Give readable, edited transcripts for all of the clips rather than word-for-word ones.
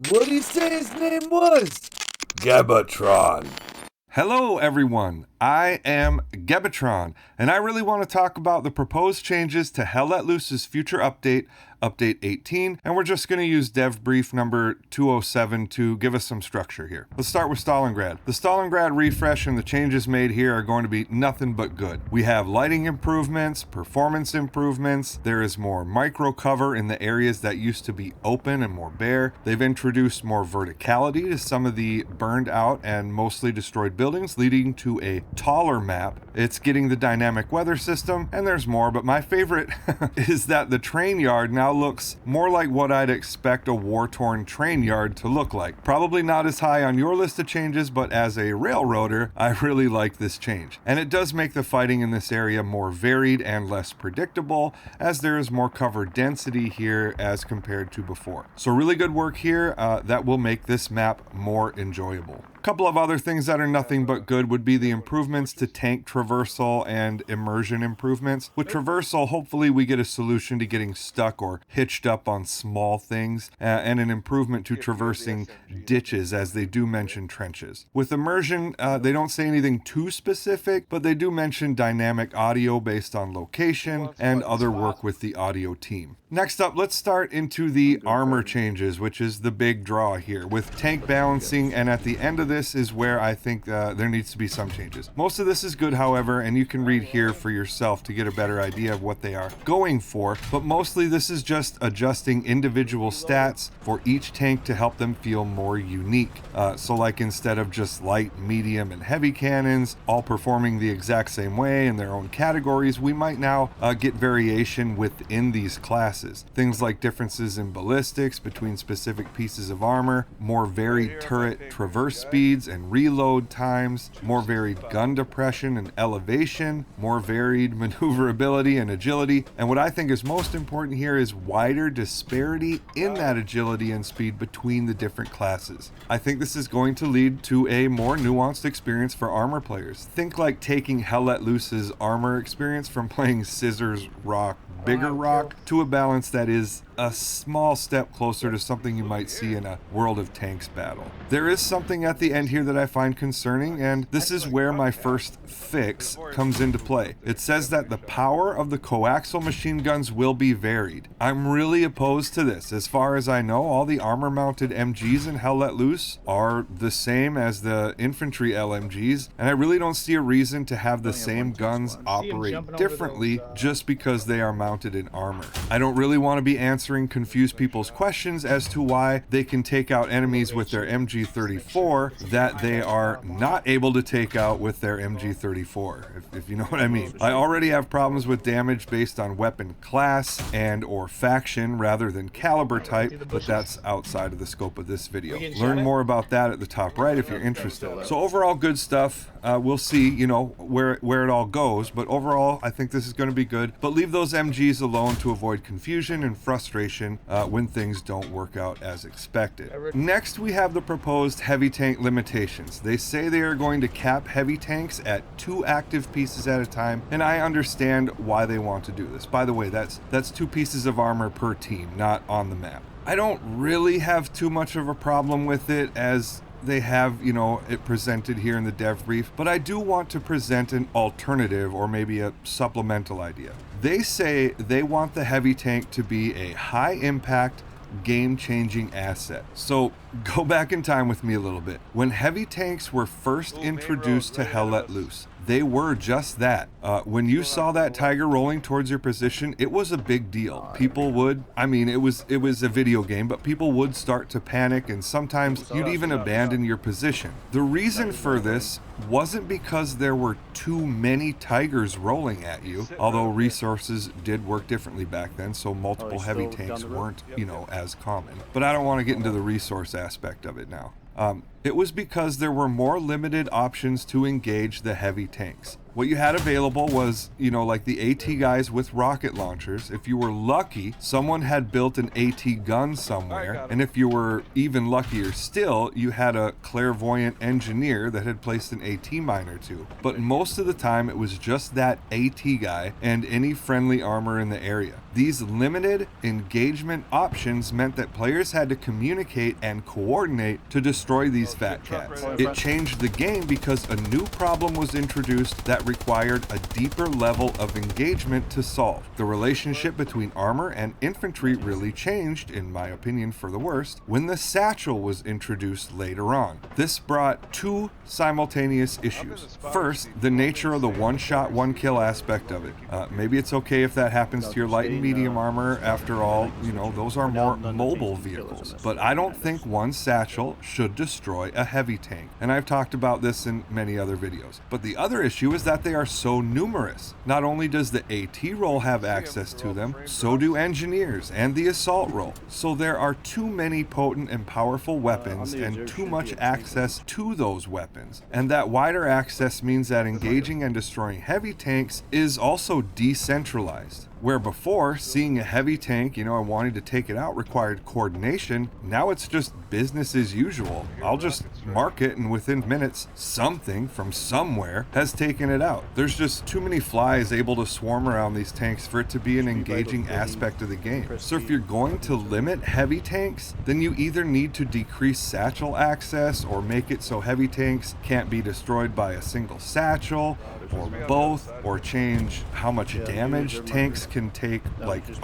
What did he say his name was? Gebatron. Hello everyone, I am Gebatron, and I really want to talk about the proposed changes to Hell Let Loose's future update, Update 18, and we're just going to use dev brief number 207 to give us some structure here. Let's start with Stalingrad. The Stalingrad Refresh and the changes made here are going to be nothing but good. We have lighting improvements, performance improvements, there is more micro cover in the areas that used to be open and more bare. They've introduced more verticality to some of the burned out and mostly destroyed buildings, leading to a taller map. It's getting the dynamic weather system, and there's more, but my favorite is that the train yard now looks more like what I'd expect a war-torn train yard to look like. Probably not as high on your list of changes, but as a railroader, I really like this change. And it does make the fighting in this area more varied and less predictable, as there is more cover density here as compared to before. So really good work here that will make this map more enjoyable. A couple of other things that are nothing but good would be the improvements to tank traversal and immersion improvements. With traversal, hopefully we get a solution to getting stuck or hitched up on small things, and an improvement to traversing ditches, as they do mention trenches. With immersion, they don't say anything too specific, but they do mention dynamic audio based on location and other work with the audio team. Next up, let's start into the armor changes, which is the big draw here, with tank balancing, and at the end of this is where I think there needs to be some changes. Most of this is good, however, and you can read here for yourself to get a better idea of what they are going for, but mostly this is just adjusting individual stats for each tank to help them feel more unique. So like instead of just light, medium, and heavy cannons all performing the exact same way in their own categories, we might now get variation within these classes. Things like differences in ballistics between specific pieces of armor, more varied turret traverse speeds and reload times, more varied gun depression and elevation, more varied maneuverability and agility, and what I think is most important here is wider disparity in that agility and speed between the different classes. I think this is going to lead to a more nuanced experience for armor players. Think like taking Hell Let Loose's armor experience from playing Scissors Rock Bigger Rock to a balance that is a small step closer to something you might see in a World of Tanks battle. There is something at the end here that I find concerning, and this is where my first fix comes into play. It says that the power of the coaxial machine guns will be varied. I'm really opposed to this. As far as I know, all the armor-mounted MGs in Hell Let Loose are the same as the infantry LMGs, and I really don't see a reason to have the same guns operate differently just because they are mounted in armor. I don't really want to be answering confuse people's questions as to why they can take out enemies with their MG34 that they are not able to take out with their MG34, if you know what I mean. I already have problems with damage based on weapon class and or faction rather than caliber type, but that's outside of the scope of this video. Learn more about that at the top right if you're interested. So overall, good stuff. We'll see, you know, where it all goes, but overall, I think this is going to be good. But leave those MGs alone to avoid confusion and frustration when things don't work out as expected. Next, we have the proposed heavy tank limitations. They say they are going to cap heavy tanks at 2 active pieces at a time, and I understand why they want to do this. By the way, that's 2 pieces of armor per team, not on the map. I don't really have too much of a problem with it, as they have, you know, it presented here in the dev brief, but I do want to present an alternative or maybe a supplemental idea. They say they want the heavy tank to be a high impact, game-changing asset. So go back in time with me a little bit. When heavy tanks were first introduced to Hell Let Loose, they were just that. When you saw that Tiger rolling towards your position, it was a big deal. People would, I mean, it was a video game, but people would start to panic, and sometimes you'd even abandon your position. The reason for this wasn't because there were too many Tigers rolling at you, although resources did work differently back then, so multiple heavy tanks weren't, you know, as common. But I don't want to get into the resource aspect of it now. It was because there were more limited options to engage the heavy tanks. What you had available was, like the AT guys with rocket launchers. If you were lucky, someone had built an AT gun somewhere. And if you were even luckier still, you had a clairvoyant engineer that had placed an AT mine or two. But most of the time, it was just that AT guy and any friendly armor in the area. These limited engagement options meant that players had to communicate and coordinate to destroy these fat cats. It changed the game because a new problem was introduced that required a deeper level of engagement to solve. The relationship between armor and infantry really changed, in my opinion for the worst, when the satchel was introduced later on. This brought two simultaneous issues. First, the nature of the one-shot, one-kill aspect of it. Maybe it's okay if that happens to your light and medium armor. After all, those are more mobile vehicles. But I don't think one satchel should destroy a heavy tank. And I've talked about this in many other videos. But the other issue is that they are so numerous. Not only does the AT role have access to them, so do engineers and the assault role. So there are too many potent and powerful weapons and too much access to those weapons. And that wider access means that engaging and destroying heavy tanks is also decentralized. Where before, seeing a heavy tank, and wanting to take it out required coordination, now it's just business as usual. I'll just mark it and within minutes, something from somewhere has taken it out. There's just too many flies able to swarm around these tanks for it to be an engaging aspect of the game. So if you're going to limit heavy tanks, then you either need to decrease satchel access or make it so heavy tanks can't be destroyed by a single satchel, or both, or change how much damage tanks can take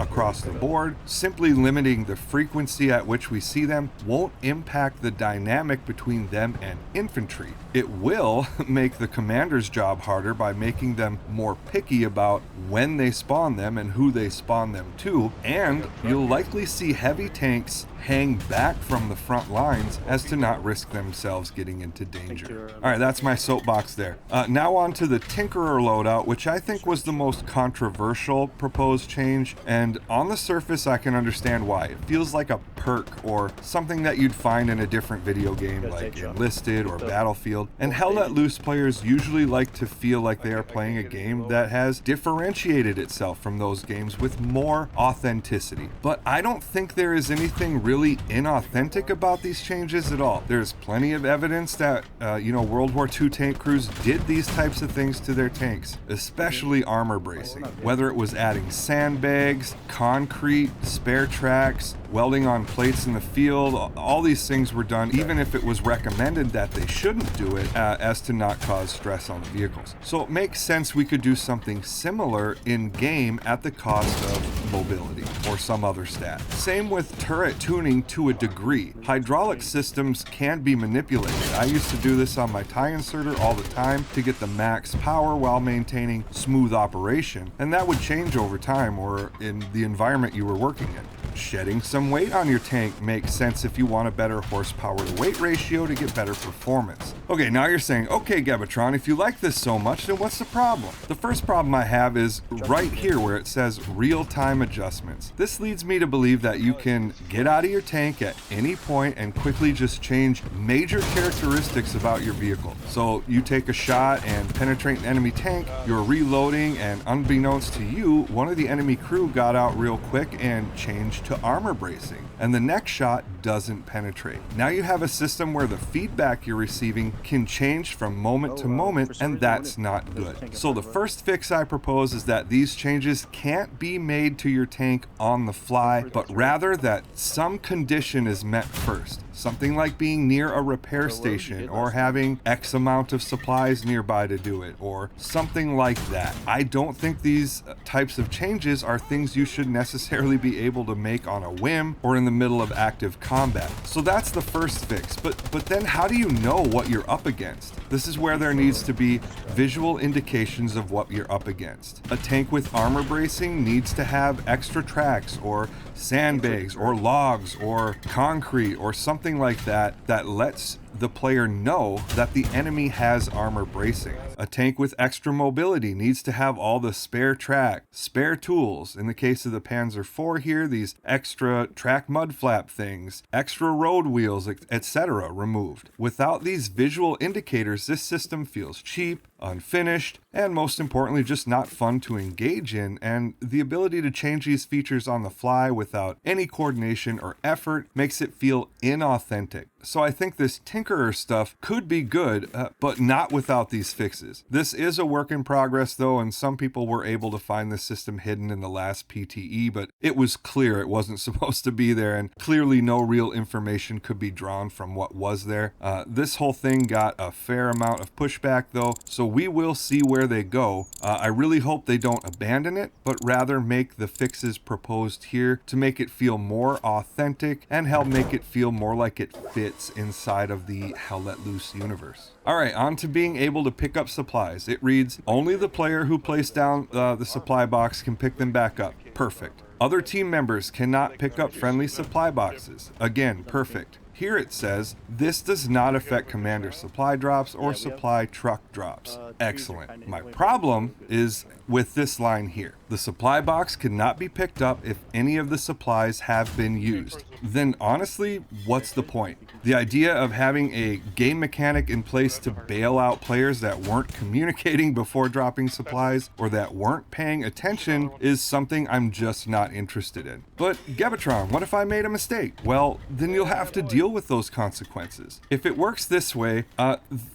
across the board. Simply limiting the frequency at which we see them won't impact the dynamic between them and infantry. It will make the commander's job harder by making them more picky about when they spawn them and who they spawn them to, and you'll likely see heavy tanks hang back from the front lines as to not risk themselves getting into danger. Alright, that's my soapbox there. Now on to the Tinkerer loadout, which I think was the most controversial proposed change, and on the surface I can understand why. It feels like a perk or something that you'd find in a different video game like Enlisted or Battlefield, and Hell Let Loose players usually like to feel like they are playing a game that has differentiated itself from those games with more authenticity. But I don't think there is anything really inauthentic about these changes at all. There's plenty of evidence that World War II tank crews did these types of things to their tanks, especially armor bracing. Whether it was adding sandbags, concrete, spare tracks, welding on plates in the field, all these things were done even if it was recommended that they shouldn't do it as to not cause stress on the vehicles. So it makes sense we could do something similar in game at the cost of mobility or some other stat. Same with turret tuning to a degree. Hydraulic systems can be manipulated. I used to do this on my tie inserter all the time to get the max power while maintaining smooth operation, and that would change over time or in the environment you were working in. Shedding some weight on your tank makes sense if you want a better horsepower to weight ratio to get better performance. Okay, now you're saying, okay Gebatron, if you like this so much, then what's the problem? The first problem I have is right here where it says real-time adjustments. This leads me to believe that you can get out of your tank at any point and quickly just change major characteristics about your vehicle. So you take a shot and penetrate an enemy tank, you're reloading, and unbeknownst to you, one of the enemy crew got out real quick and changed to armor bracing, and the next shot doesn't penetrate. Now you have a system where the feedback you're receiving can change from moment to moment, and that's not good. So the first fix I propose is that these changes can't be made to your tank on the fly, but rather that some condition is met first. Something like being near a repair station or having X amount of supplies nearby to do it, or something like that. I don't think these types of changes are things you should necessarily be able to make on a whim or in the middle of active combat. So that's the first fix. But then how do you know what you're up against? This is where there needs to be visual indications of what you're up against. A tank with armor bracing needs to have extra tracks or sandbags or logs or concrete or something like that that lets the player know that the enemy has armor bracing. A tank with extra mobility needs to have all the spare track, spare tools. In the case of the Panzer IV here, these extra track mud flap things, extra road wheels, etc. removed. Without these visual indicators, this system feels cheap, unfinished, and most importantly, just not fun to engage in, and the ability to change these features on the fly without any coordination or effort makes it feel inauthentic. So I think this Tinkerer stuff could be good, but not without these fixes. This is a work in progress though, and some people were able to find this system hidden in the last PTE, but it was clear it wasn't supposed to be there, and clearly no real information could be drawn from what was there. This whole thing got a fair amount of pushback though, so we will see where they go. I really hope they don't abandon it, but rather make the fixes proposed here to make it feel more authentic and help make it feel more like it fits inside of the Hell Let Loose universe. Alright, on to being able to pick up supplies. It reads, only the player who placed down the supply box can pick them back up. Perfect. Other team members cannot pick up friendly supply boxes. Again, perfect. Here it says, this does not affect commander supply drops or supply truck drops. Excellent. My problem is with this line here. The supply box cannot be picked up if any of the supplies have been used. Then honestly, what's the point? The idea of having a game mechanic in place to bail out players that weren't communicating before dropping supplies or that weren't paying attention is something I'm just not interested in. But Gebatron, what if I made a mistake? Well, then you'll have to deal with those consequences. If it works this way,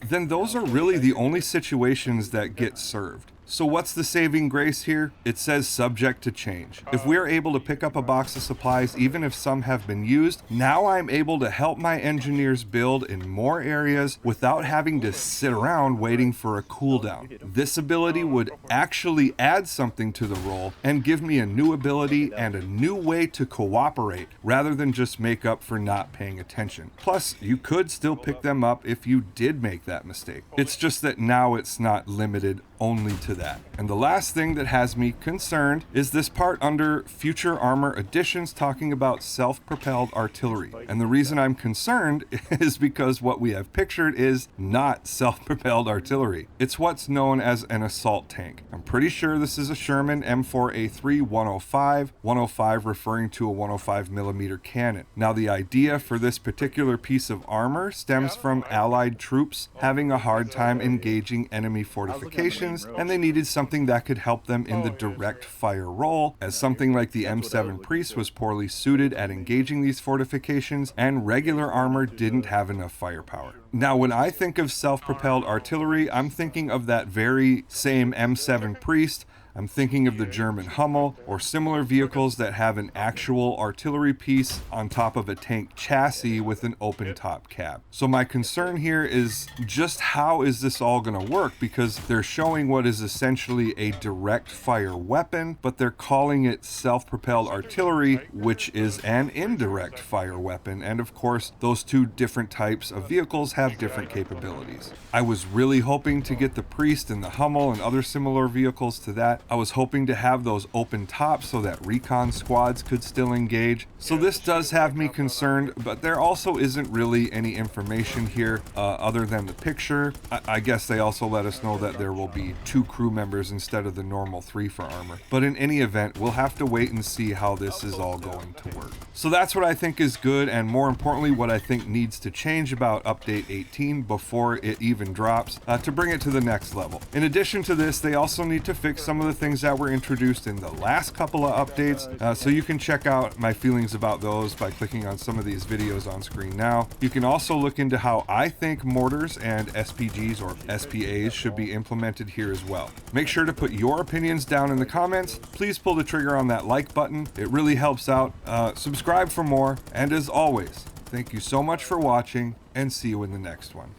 then those are really the only situations that get served. So what's the saving grace here? It says subject to change. If we're able to pick up a box of supplies, even if some have been used, now I'm able to help my engineers build in more areas without having to sit around waiting for a cooldown. This ability would actually add something to the role and give me a new ability and a new way to cooperate rather than just make up for not paying attention. Plus, you could still pick them up if you did make that mistake. It's just that now it's not limited only to that. And the last thing that has me concerned is this part under future armor additions talking about self-propelled artillery. And the reason I'm concerned is because what we have pictured is not self-propelled artillery. It's what's known as an assault tank. I'm pretty sure this is a Sherman M4A3 105, 105 referring to a 105mm cannon. Now the idea for this particular piece of armor stems from Allied troops having a hard time engaging enemy fortifications, and they needed something that could help them in the direct fire role, as something like the M7 Priest was poorly suited at engaging these fortifications, and regular armor didn't have enough firepower. Now, when I think of self-propelled artillery, I'm thinking of that very same M7 Priest. I'm thinking of the German Hummel or similar vehicles that have an actual artillery piece on top of a tank chassis with an open top cab. So my concern here is just how is this all going to work, because they're showing what is essentially a direct fire weapon, but they're calling it self-propelled artillery, which is an indirect fire weapon. And of course, those two different types of vehicles have different capabilities. I was really hoping to get the Priest and the Hummel and other similar vehicles to that. I was hoping to have those open tops so that recon squads could still engage. So this does have me concerned, but there also isn't really any information here other than the picture. I guess they also let us know that there will be 2 crew members instead of the normal 3 for armor. But in any event, we'll have to wait and see how this is all going to work. So that's what I think is good, and more importantly, what I think needs to change about Update 18 before it even drops to bring it to the next level. In addition to this, they also need to fix some of the things that were introduced in the last couple of updates, so you can check out my feelings about those by clicking on some of these videos on screen now. You can also look into how I think mortars and SPGs or SPAs should be implemented here as well. Make sure to put your opinions down in the comments. Please pull the trigger on that like button. It really helps out. Subscribe for more, and as always, thank you so much for watching, and see you in the next one.